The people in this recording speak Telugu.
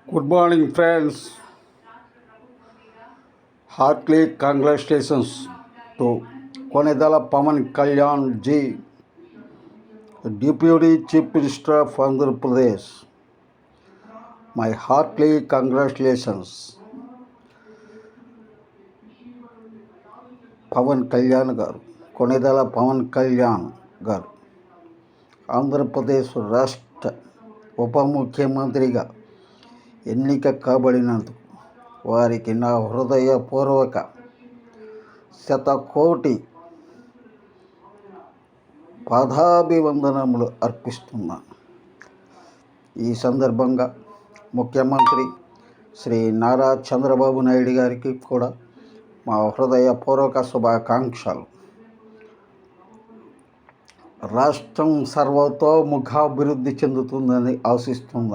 Good morning, friends. Heartily congratulations to Konedala Pawan Kalyan Ji, Deputy Chief Minister of Andhra Pradesh. My heartily congratulations, Pawan Kalyan garu, Konedala Pawan Kalyan garu, Andhra Pradesh రాష్ట్ర ఉప ముఖ్యమంత్రిగా ఎన్నిక కాబడినందుకు వారికి నా హృదయపూర్వక శతకోటి పాదాభివందనములు అర్పిస్తున్నాను. ఈ సందర్భంగా ముఖ్యమంత్రి శ్రీ నారా చంద్రబాబు నాయుడు గారికి కూడా మా హృదయపూర్వక శుభాకాంక్షలు. రాష్ట్రం సర్వతోముఖాభివృద్ధి చెందుతుందని ఆశిస్తున్నాను.